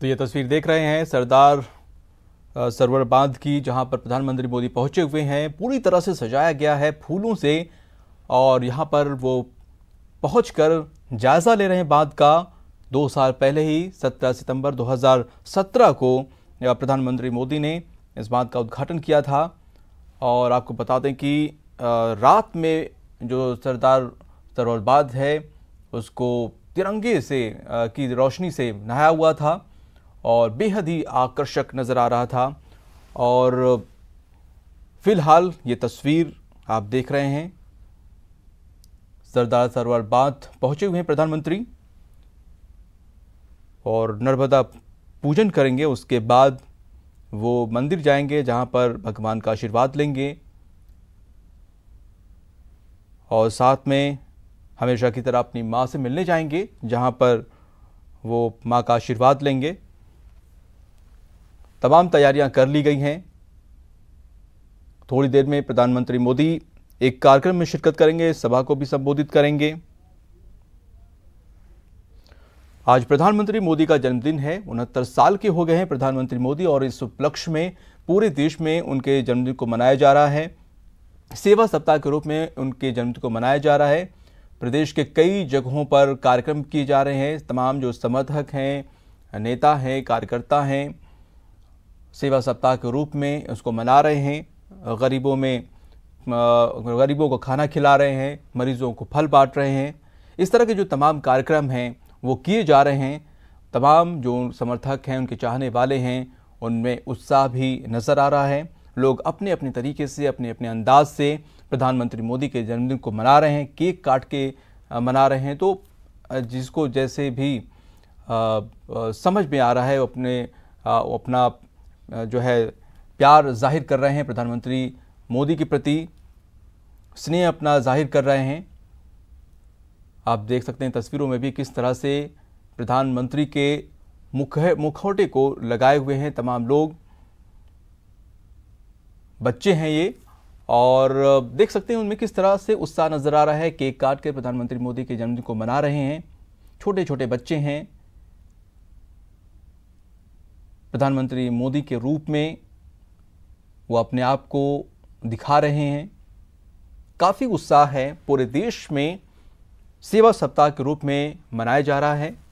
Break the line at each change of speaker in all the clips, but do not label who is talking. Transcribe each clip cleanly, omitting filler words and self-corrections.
तो ये तस्वीर देख रहे हैं सरदार सरोवर बांध की, जहां पर प्रधानमंत्री मोदी पहुंचे हुए हैं। पूरी तरह से सजाया गया है फूलों से और यहां पर वो पहुंचकर जायजा ले रहे हैं बांध का। 2 साल पहले ही 17 सितंबर 2017 को प्रधानमंत्री मोदी ने इस बांध का उद्घाटन किया था। और आपको बता दें कि रात में जो सरदार सरोवर बांध है उसको तिरंगे से की रोशनी से नहाया हुआ था और बेहद ही आकर्षक नज़र आ रहा था। और फिलहाल ये तस्वीर आप देख रहे हैं, सरदार सरोवर बांध पहुंचे हुए हैं प्रधानमंत्री और नर्मदा पूजन करेंगे। उसके बाद वो मंदिर जाएंगे जहां पर भगवान का आशीर्वाद लेंगे और साथ में हमेशा की तरह अपनी माँ से मिलने जाएंगे जहां पर वो माँ का आशीर्वाद लेंगे। तमाम तैयारियां कर ली गई हैं। थोड़ी देर में प्रधानमंत्री मोदी एक कार्यक्रम में शिरकत करेंगे, सभा को भी संबोधित करेंगे। आज प्रधानमंत्री मोदी का जन्मदिन है। 69 साल के हो गए हैं प्रधानमंत्री मोदी और इस उपलक्ष्य में पूरे देश में उनके जन्मदिन को मनाया जा रहा है। सेवा सप्ताह के रूप में उनके जन्मदिन को मनाया जा रहा है। प्रदेश के कई जगहों पर कार्यक्रम किए जा रहे हैं। तमाम जो समर्थक हैं, नेता हैं, कार्यकर्ता हैं, सेवा सप्ताह के रूप में उसको मना रहे हैं। गरीबों को खाना खिला रहे हैं, मरीजों को फल बांट रहे हैं। इस तरह के जो तमाम कार्यक्रम हैं वो किए जा रहे हैं। तमाम जो समर्थक हैं, उनके चाहने वाले हैं, उनमें उत्साह भी नज़र आ रहा है। लोग अपने अपने तरीके से, अपने अपने अंदाज से प्रधानमंत्री मोदी के जन्मदिन को मना रहे हैं, केक काट के मना रहे हैं। तो जिसको जैसे भी समझ में आ रहा है अपना जो है प्यार जाहिर कर रहे हैं प्रधानमंत्री मोदी के प्रति, स्नेह अपना जाहिर कर रहे हैं। आप देख सकते हैं तस्वीरों में भी किस तरह से प्रधानमंत्री के मुखौटे को लगाए हुए हैं तमाम लोग। बच्चे हैं ये और देख सकते हैं उनमें किस तरह से उत्साह नजर आ रहा है। केक काट के प्रधानमंत्री मोदी के जन्मदिन को मना रहे हैं। छोटे छोटे बच्चे हैं। प्रधानमंत्री मोदी के रूप में वो अपने आप को दिखा रहे हैं। काफ़ी उत्साह है। पूरे देश में सेवा सप्ताह के रूप में मनाया जा रहा है।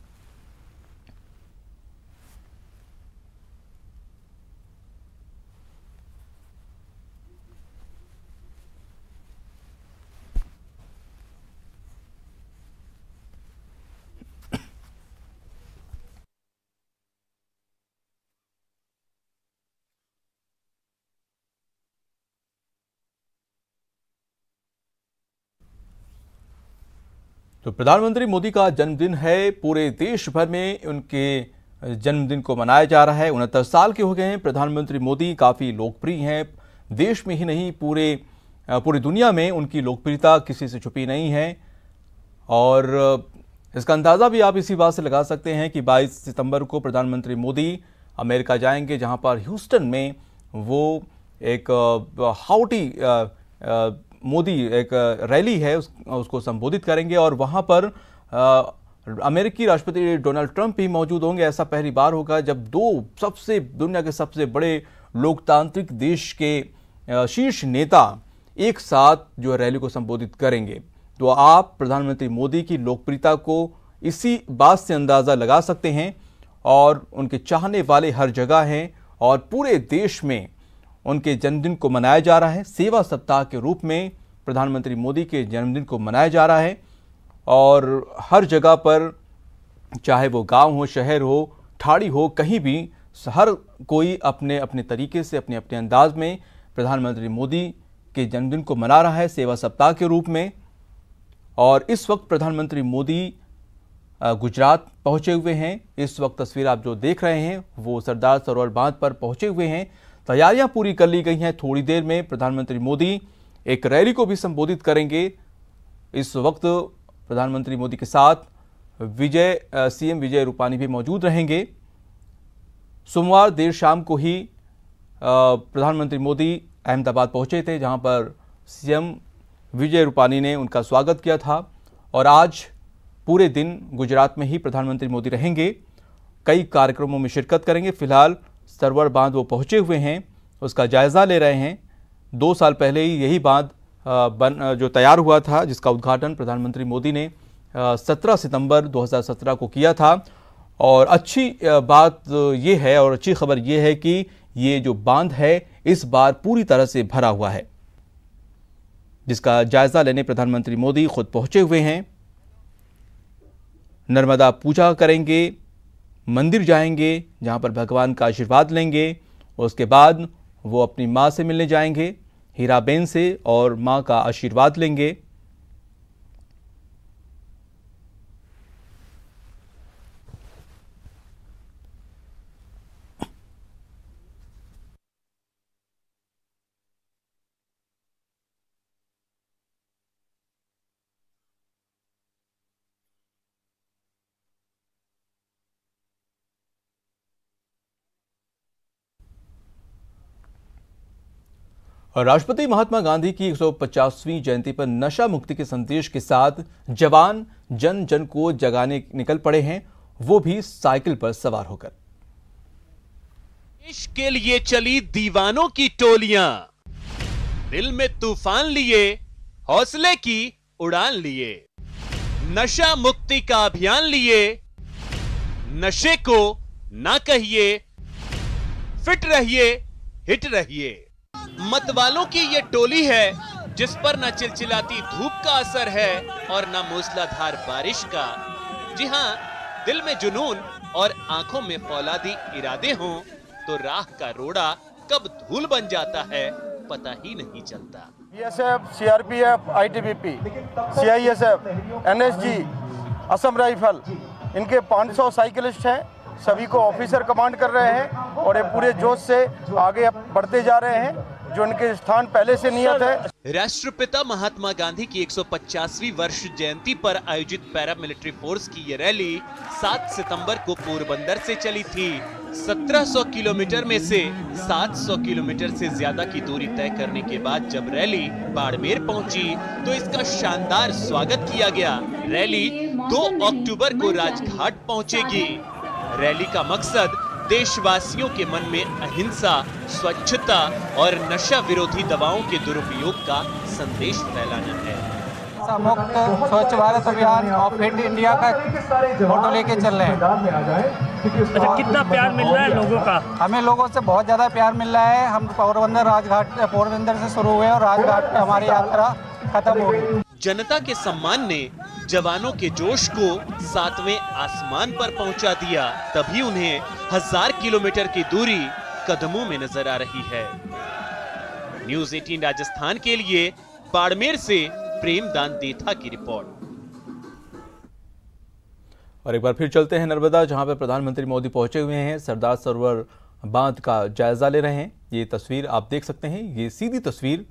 तो प्रधानमंत्री मोदी का जन्मदिन है। पूरे देश भर में उनके जन्मदिन को मनाया जा रहा है। 69 साल के हो गए हैं प्रधानमंत्री मोदी। काफ़ी लोकप्रिय हैं। देश में ही नहीं पूरी दुनिया में उनकी लोकप्रियता किसी से छुपी नहीं है। और इसका अंदाज़ा भी आप इसी बात से लगा सकते हैं कि 22 सितंबर को प्रधानमंत्री मोदी अमेरिका जाएंगे, जहां पर ह्यूस्टन में वो एक हाउडी मोदी एक रैली है उसको संबोधित करेंगे और वहां पर अमेरिकी राष्ट्रपति डोनाल्ड ट्रंप भी मौजूद होंगे। ऐसा पहली बार होगा जब दुनिया के सबसे बड़े लोकतांत्रिक देश के शीर्ष नेता एक साथ जो रैली को संबोधित करेंगे। तो आप प्रधानमंत्री मोदी की लोकप्रियता को इसी बात से अंदाजा लगा सकते हैं। और उनके चाहने वाले हर जगह हैं और पूरे देश में उनके जन्मदिन को मनाया जा रहा है। सेवा सप्ताह के रूप में प्रधानमंत्री मोदी के जन्मदिन को मनाया जा रहा है और हर जगह पर, चाहे वो गांव हो, शहर हो, ठाड़ी हो, कहीं भी हर कोई अपने अपने तरीके से, अपने अपने अंदाज में प्रधानमंत्री मोदी के जन्मदिन को मना रहा है सेवा सप्ताह के रूप में। और इस वक्त प्रधानमंत्री मोदी गुजरात पहुंचे हुए हैं। इस वक्त तस्वीर आप जो देख रहे हैं वो सरदार सरोवर बांध पर पहुंचे हुए हैं। तैयारियां पूरी कर ली गई हैं। थोड़ी देर में प्रधानमंत्री मोदी एक रैली को भी संबोधित करेंगे। इस वक्त प्रधानमंत्री मोदी के साथ सीएम विजय रूपानी भी मौजूद रहेंगे। सोमवार देर शाम को ही प्रधानमंत्री मोदी अहमदाबाद पहुंचे थे, जहां पर सीएम विजय रूपानी ने उनका स्वागत किया था। और आज पूरे दिन गुजरात में ही प्रधानमंत्री मोदी रहेंगे कई कार्यक्रमों में शिरकत करेंगे। फिलहाल सरवर बांध वो पहुंचे हुए हैं, उसका जायजा ले रहे हैं। 2 साल पहले ही यही बांध जो तैयार हुआ था, जिसका उद्घाटन प्रधानमंत्री मोदी ने 17 सितंबर 2017 को किया था। और अच्छी बात ये है और अच्छी खबर ये है कि ये जो बांध है इस बार पूरी तरह से भरा हुआ है, जिसका जायजा लेने प्रधानमंत्री मोदी खुद पहुंचे हुए हैं। नर्मदा पूजा करेंगे, मंदिर जाएंगे जहां पर भगवान का आशीर्वाद लेंगे। उसके बाद वो अपनी मां से मिलने जाएंगे, हीराबेन से, और मां का आशीर्वाद लेंगे। और राष्ट्रपति महात्मा गांधी की 150वीं जयंती पर नशा मुक्ति के संदेश के साथ जवान जन जन को जगाने निकल पड़े हैं, वो भी साइकिल पर सवार होकर।
देश के लिए चली दीवानों की टोलियां, दिल में तूफान लिए, हौसले की उड़ान लिए, नशा मुक्ति का अभियान लिए। नशे को ना कहिए, फिट रहिए, हिट रहिए। मतवालों की ये टोली है जिस पर न चिलचिलाती धूप का असर है और न मूसलाधार बारिश का। जी हां, दिल में जुनून और आंखों में फौलादी इरादे हों तो राह का रोड़ा कब धूल बन जाता है पता ही नहीं चलता।
BSF, CRPF, ITBP, CISF, NSG, Assam rifle, इनके 500 साइकिलिस्ट हैं। सभी को ऑफिसर कमांड कर रहे हैं और ये पूरे जोश से आगे बढ़ते जा रहे हैं, जो इनके स्थान पहले से नियत है।
राष्ट्रपिता महात्मा गांधी की 150वीं वर्ष जयंती पर आयोजित पैरामिलिट्री फोर्स की ये रैली 7 सितंबर को पोरबंदर से चली थी। 1700 किलोमीटर में से 700 किलोमीटर से ज्यादा की दूरी तय करने के बाद जब रैली बाड़मेर पहुंची तो इसका शानदार स्वागत किया गया। रैली 2 अक्टूबर को राजघाट पहुंचेगी। रैली का मकसद देशवासियों के मन में अहिंसा, स्वच्छता और नशा विरोधी दवाओं के दुरुपयोग का संदेश फैलाना है।
मुक्त स्वच्छ भारत अभियान और फिट इंडिया का फोटो लेके चल रहे हैं।
अच्छा, कितना प्यार मिल रहा है लोगों का?
हमें लोगों से बहुत ज़्यादा प्यार मिल रहा है। हम पोरबंदर से शुरू हुए और राजघाट पे हमारी यात्रा खत्म हो गई।
जनता के सम्मान ने जवानों के जोश को 7वें आसमान पर पहुंचा दिया। तभी उन्हें 1000 किलोमीटर की दूरी कदमों में नजर आ रही है। न्यूज़ 18 राजस्थान के लिए बाड़मेर से प्रेमदान देथा की रिपोर्ट।
और एक बार फिर चलते हैं नर्मदा, जहां पर प्रधानमंत्री मोदी पहुंचे हुए हैं। सरदार सरोवर बांध का जायजा ले रहे हैं। ये तस्वीर आप देख सकते हैं, ये सीधी तस्वीर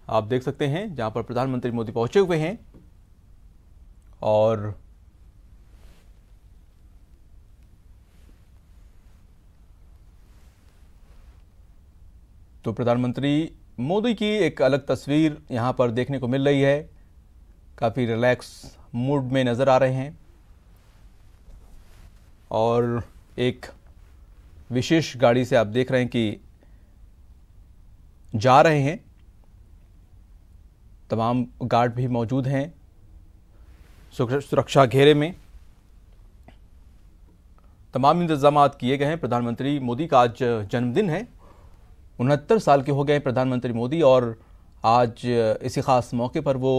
आप देख सकते हैं जहां पर प्रधानमंत्री मोदी पहुंचे हुए हैं। और तो प्रधानमंत्री मोदी की एक अलग तस्वीर यहां पर देखने को मिल रही है। काफी रिलैक्स मूड में नजर आ रहे हैं और एक विशेष गाड़ी से आप देख रहे हैं कि जा रहे हैं। तमाम गार्ड भी मौजूद हैं सुरक्षा घेरे में। तमाम इंतजाम किए गए हैं। प्रधानमंत्री मोदी का आज जन्मदिन है। 69 साल के हो गए प्रधानमंत्री मोदी और आज इसी खास मौके पर वो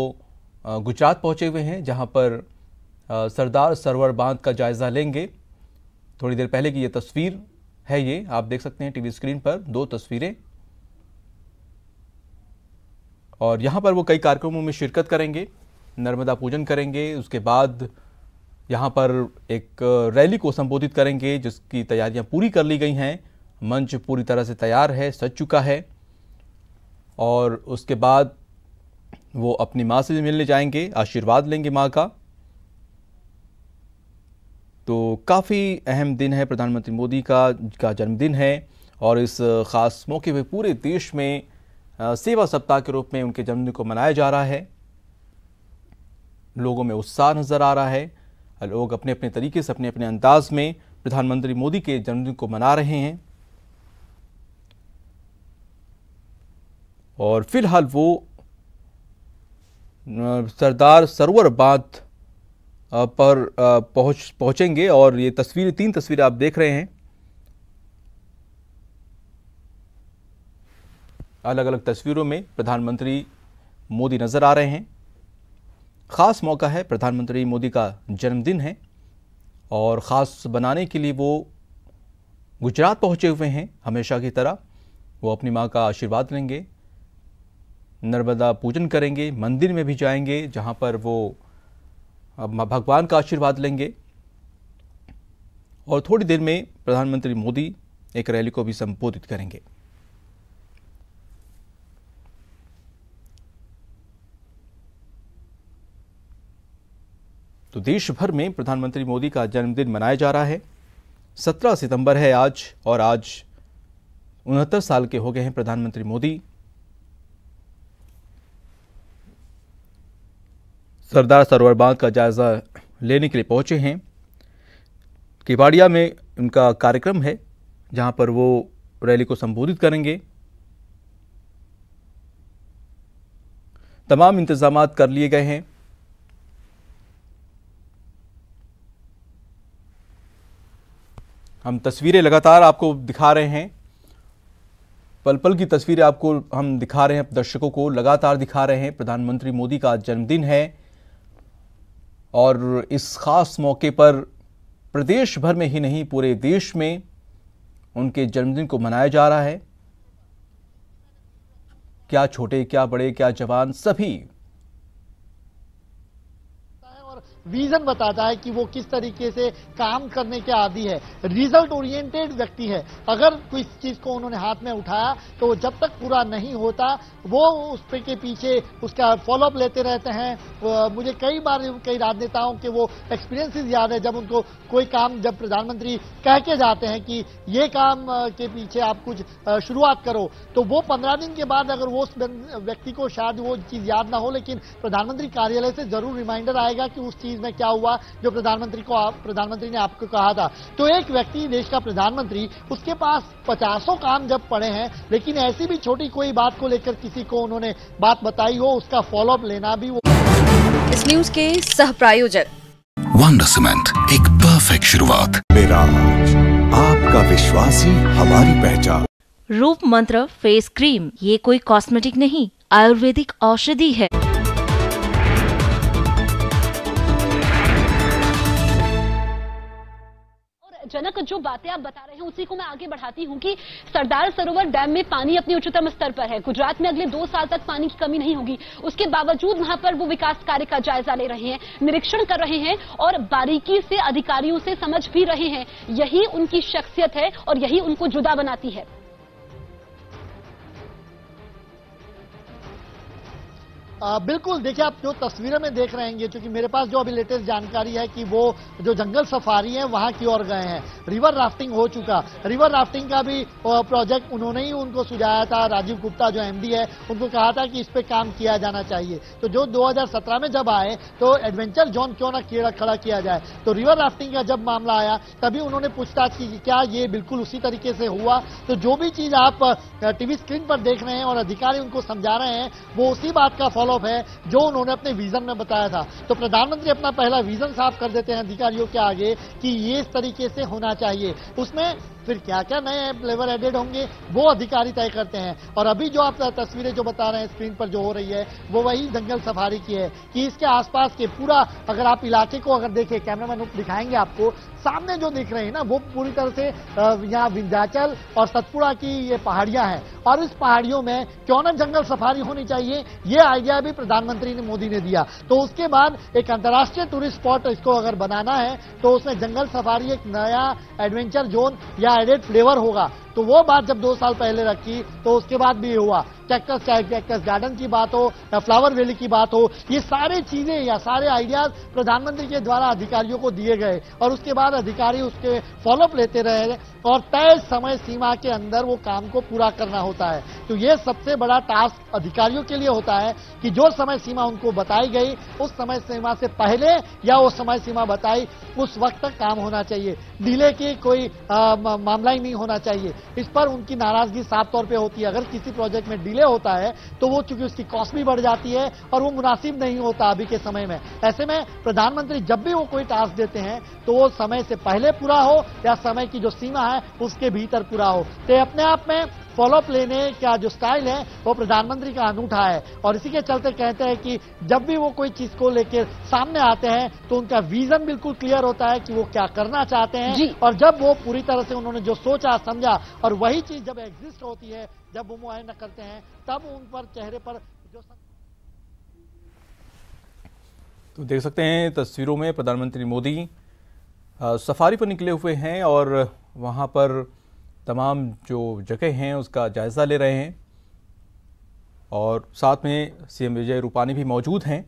गुजरात पहुंचे हुए हैं, जहां पर सरदार सरोवर बांध का जायजा लेंगे। थोड़ी देर पहले की ये तस्वीर है, ये आप देख सकते हैं टीवी स्क्रीन पर 2 तस्वीरें। और यहाँ पर वो कई कार्यक्रमों में शिरकत करेंगे, नर्मदा पूजन करेंगे। उसके बाद यहाँ पर एक रैली को संबोधित करेंगे, जिसकी तैयारियां पूरी कर ली गई हैं। मंच पूरी तरह से तैयार है, सज चुका है। और उसके बाद वो अपनी माँ से मिलने जाएंगे, आशीर्वाद लेंगे माँ का। तो काफ़ी अहम दिन है प्रधानमंत्री मोदी का जन्मदिन है और इस ख़ास मौके पे पूरे देश में सेवा सप्ताह के रूप में उनके जन्मदिन को मनाया जा रहा है। लोगों में उत्साह नज़र आ रहा है लोग अपने अपने तरीके से, अपने अपने अंदाज में प्रधानमंत्री मोदी के जन्मदिन को मना रहे हैं। और फिलहाल वो सरदार सरोवर बांध पर पहुंचेंगे और ये तस्वीरें, 3 तस्वीरें आप देख रहे हैं। अलग अलग तस्वीरों में प्रधानमंत्री मोदी नजर आ रहे हैं। खास मौका है, प्रधानमंत्री मोदी का जन्मदिन है और ख़ास बनाने के लिए वो गुजरात पहुंचे हुए हैं। हमेशा की तरह वो अपनी मां का आशीर्वाद लेंगे, नर्मदा पूजन करेंगे, मंदिर में भी जाएंगे जहां पर वो भगवान का आशीर्वाद लेंगे। और थोड़ी देर में प्रधानमंत्री मोदी एक रैली को भी संबोधित करेंगे। तो देश भर में प्रधानमंत्री मोदी का जन्मदिन मनाया जा रहा है। 17 सितंबर है आज और आज 69 साल के हो गए हैं प्रधानमंत्री मोदी। सरदार सरोवर बांध का जायजा लेने के लिए पहुंचे हैं। केवाड़िया में उनका कार्यक्रम है जहां पर वो रैली को संबोधित करेंगे। तमाम इंतजामात कर लिए गए हैं। हम तस्वीरें लगातार आपको दिखा रहे हैं, पल पल की तस्वीरें आपको हम दिखा रहे हैं, दर्शकों को लगातार दिखा रहे हैं। प्रधानमंत्री मोदी का जन्मदिन है और इस खास मौके पर प्रदेश भर में ही नहीं, पूरे देश में उनके जन्मदिन को मनाया जा रहा है। क्या छोटे, क्या बड़े, क्या जवान, सभी
विजन बताता है कि वो किस तरीके से काम करने के आदी है, रिजल्ट ओरिएंटेड व्यक्ति है। अगर कोई चीज को उन्होंने हाथ में उठाया तो जब तक पूरा नहीं होता वो उस पे के पीछे उसका फॉलोअप लेते रहते हैं। मुझे कई बार कई राजनेताओं के वो एक्सपीरियंसेस याद है, जब उनको कोई काम, जब प्रधानमंत्री कह के जाते हैं कि ये काम के पीछे आप कुछ शुरुआत करो, तो वो 15 दिन के बाद अगर वो व्यक्ति को शायद वो चीज याद ना हो, लेकिन प्रधानमंत्री कार्यालय से जरूर रिमाइंडर आएगा कि उस चीज में क्या हुआ जो प्रधानमंत्री ने आपको कहा था। तो एक व्यक्ति, देश का प्रधानमंत्री, उसके पास 50 काम जब पड़े हैं, लेकिन ऐसी भी छोटी कोई बात को लेकर किसी को उन्होंने बात बताई हो, उसका फॉलोअप लेना भी वो।
इस न्यूज के सह प्रायोजक
वंडर सीमेंट, एक परफेक्ट शुरुआत।
मेरा आपका विश्वास ही हमारी पहचान।
रूप मंत्र फेस क्रीम, ये कोई कॉस्मेटिक नहीं, आयुर्वेदिक औषधि है।
जनक, जो बातें आप बता रहे हैं उसी को मैं आगे बढ़ाती हूं कि सरदार सरोवर डैम में पानी अपने उच्चतम स्तर पर है। गुजरात में अगले 2 साल तक पानी की कमी नहीं होगी। उसके बावजूद वहां पर वो विकास कार्य का जायजा ले रहे हैं, निरीक्षण कर रहे हैं और बारीकी से अधिकारियों से समझ भी रहे हैं। यही उनकी शख्सियत है और यही उनको जुदा बनाती है।
बिल्कुल, देखिए आप जो तस्वीरों में देख रहे हैं, क्योंकि मेरे पास जो अभी लेटेस्ट जानकारी है कि वो जो जंगल सफारी है वहां की ओर गए हैं। रिवर राफ्टिंग हो चुका, रिवर राफ्टिंग का भी प्रोजेक्ट उन्होंने ही उनको सुझाया था। राजीव गुप्ता जो एमडी है, उनको कहा था कि इस पे काम किया जाना चाहिए। तो जो 2017 में जब आए तो एडवेंचर जोन क्यों ना खड़ा किया जाए। तो रिवर राफ्टिंग का जब मामला आया तभी उन्होंने पूछताछ की कि क्या ये बिल्कुल उसी तरीके से हुआ। तो जो भी चीज आप टीवी स्क्रीन पर देख रहे हैं और अधिकारी उनको समझा रहे हैं, वो उसी बात का फॉलोअप है जो उन्होंने अपने विजन में बताया था। तो प्रधानमंत्री अपना पहला विजन साफ कर देते हैं अधिकारियों के आगे कि ये इस तरीके से होना चाहिए। उसमें फिर क्या क्या नए फ्लेवर एडेड होंगे वो अधिकारी तय करते हैं। और अभी जो आप तस्वीरें जो बता रहे हैं स्क्रीन पर जो हो रही है, वो वही जंगल सफारी की है कि इसके आसपास के पूरा, अगर आप इलाके को अगर देखें, कैमरामैन दिखाएंगे आपको, सामने जो दिख रहे हैं ना, वो पूरी तरह से यहाँ विंध्याचल और सतपुड़ा की ये पहाड़ियां हैं। और इस पहाड़ियों में क्यों ना जंगल सफारी होनी चाहिए, ये आइडिया भी प्रधानमंत्री मोदी ने दिया। तो उसके बाद एक अंतर्राष्ट्रीय टूरिस्ट स्पॉट इसको अगर बनाना है तो उसमें जंगल सफारी एक नया एडवेंचर जोन या एडेड फ्लेवर होगा। तो वो बात जब 2 साल पहले रखी तो उसके बाद भी हुआ, कैक्टस गार्डन की बात हो या फ्लावर वैली की बात हो, ये सारी चीजें या सारे आइडियाज प्रधानमंत्री के द्वारा अधिकारियों को दिए गए और उसके बाद अधिकारी उसके फॉलोअप लेते रहे और तय समय सीमा के अंदर वो काम को पूरा करना होता है। तो ये सबसे बड़ा टास्क अधिकारियों के लिए होता है कि जो समय सीमा उनको बताई गई उस समय सीमा से पहले या वो समय सीमा बताई उस वक्त तक काम होना चाहिए, डिले की कोई मामला ही नहीं होना चाहिए। इस पर उनकी नाराजगी साफ तौर पे होती है। अगर किसी प्रोजेक्ट में डिले होता है तो वो चूंकि उसकी कॉस्ट भी बढ़ जाती है और वो मुनासिब नहीं होता अभी के समय में। ऐसे में प्रधानमंत्री जब भी वो कोई टास्क देते हैं तो वो समय से पहले पूरा हो या समय की जो सीमा है उसके भीतर पूरा हो। तो अपने आप में फॉलोअप लेने का जो स्टाइल है वो प्रधानमंत्री का अनूठा है और इसी के चलते कहते हैं कि जब भी वो कोई चीज को लेकर सामने आते हैं तो उनका विजन बिल्कुल क्लियर होता है कि वो क्या करना चाहते हैं और जब वो पूरी तरह से उन्होंने जो सोचा समझा और वही चीज जब एग्जिस्ट होती है, जब वो मुआयना करते हैं तब उन पर चेहरे पर जो
तो देख सकते हैं तस्वीरों में प्रधानमंत्री मोदी सफारी पर निकले हुए हैं और वहां पर तमाम जो जगह हैं उसका जायजा ले रहे हैं और साथ में सीएम विजय रूपानी भी मौजूद हैं।